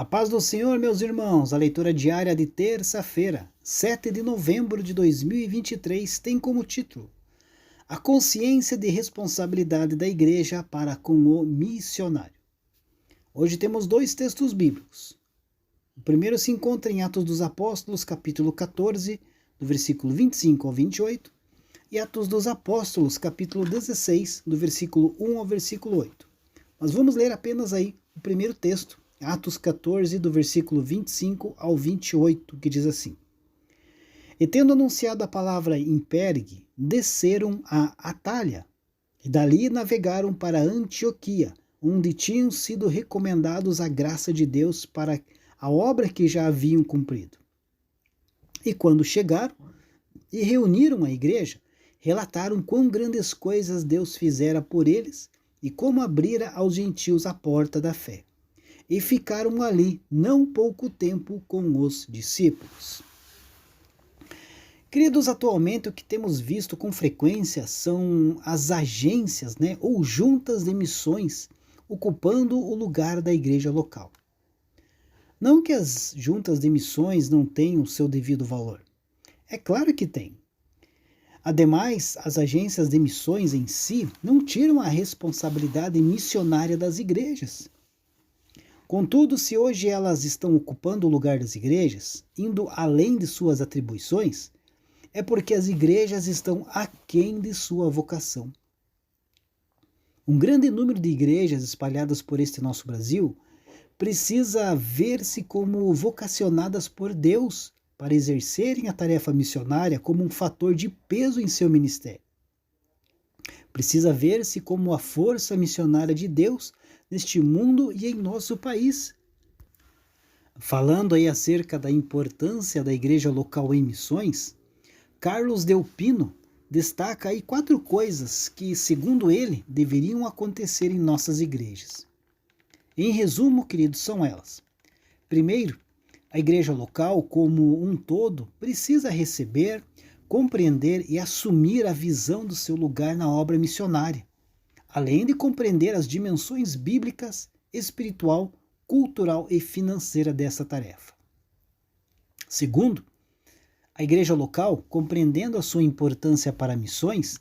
A paz do Senhor, meus irmãos, a leitura diária de terça-feira, 7 de novembro de 2023, tem como título A consciência de responsabilidade da Igreja para com o missionário. Hoje temos dois textos bíblicos. O primeiro se encontra em Atos dos Apóstolos, capítulo 14, do versículo 25 ao 28, e Atos dos Apóstolos, capítulo 16, do versículo 1 ao versículo 8. Mas vamos ler apenas aí o primeiro texto, Atos 14, do versículo 25 ao 28, que diz assim: E tendo anunciado a palavra em Pergue, desceram a Atália, e dali navegaram para Antioquia, onde tinham sido recomendados a graça de Deus para a obra que já haviam cumprido. E quando chegaram e reuniram a igreja, relataram quão grandes coisas Deus fizera por eles e como abrira aos gentios a porta da fé. E ficaram ali não pouco tempo com os discípulos. Queridos, atualmente o que temos visto com frequência são as agências, ou juntas de missões ocupando o lugar da igreja local. Não que as juntas de missões não tenham seu devido valor. É claro que tem. Ademais, as agências de missões em si não tiram a responsabilidade missionária das igrejas. Contudo, se hoje elas estão ocupando o lugar das igrejas, indo além de suas atribuições, é porque as igrejas estão aquém de sua vocação. Um grande número de igrejas espalhadas por este nosso Brasil precisa ver-se como vocacionadas por Deus para exercerem a tarefa missionária como um fator de peso em seu ministério. Precisa ver-se como a força missionária de Deus neste mundo e em nosso país. Falando aí acerca da importância da igreja local em missões, Carlos Del Pino destaca aí 4 coisas que, segundo ele, deveriam acontecer em nossas igrejas. Em resumo, queridos, são elas. Primeiro, a igreja local, como um todo, precisa receber, compreender e assumir a visão do seu lugar na obra missionária, além de compreender as dimensões bíblicas, espiritual, cultural e financeira dessa tarefa. Segundo, a igreja local, compreendendo a sua importância para missões,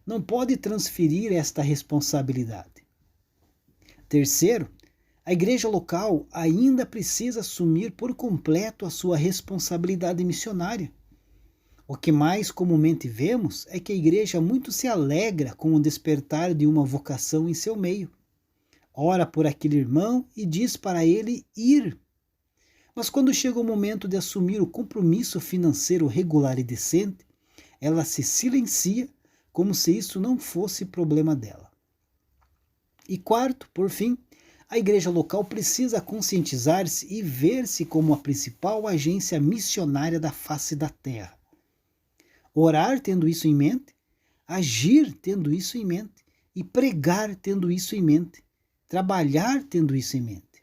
não pode transferir esta responsabilidade. Terceiro, a igreja local ainda precisa assumir por completo a sua responsabilidade missionária. O que mais comumente vemos é que a igreja muito se alegra com o despertar de uma vocação em seu meio. Ora por aquele irmão e diz para ele ir. Mas quando chega o momento de assumir o compromisso financeiro regular e decente, ela se silencia como se isso não fosse problema dela. E quarto, por fim, a igreja local precisa conscientizar-se e ver-se como a principal agência missionária da face da terra. Orar tendo isso em mente, agir tendo isso em mente e pregar tendo isso em mente, trabalhar tendo isso em mente.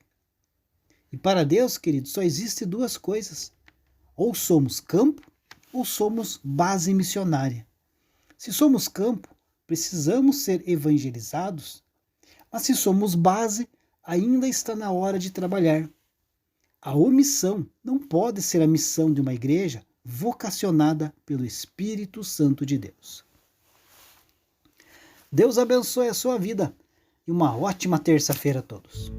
E para Deus, queridos, só existe 2 coisas. Ou somos campo ou somos base missionária. Se somos campo, precisamos ser evangelizados, mas se somos base, ainda está na hora de trabalhar. A omissão não pode ser a missão de uma igreja vocacionada pelo Espírito Santo de Deus. Deus abençoe a sua vida e uma ótima terça-feira a todos.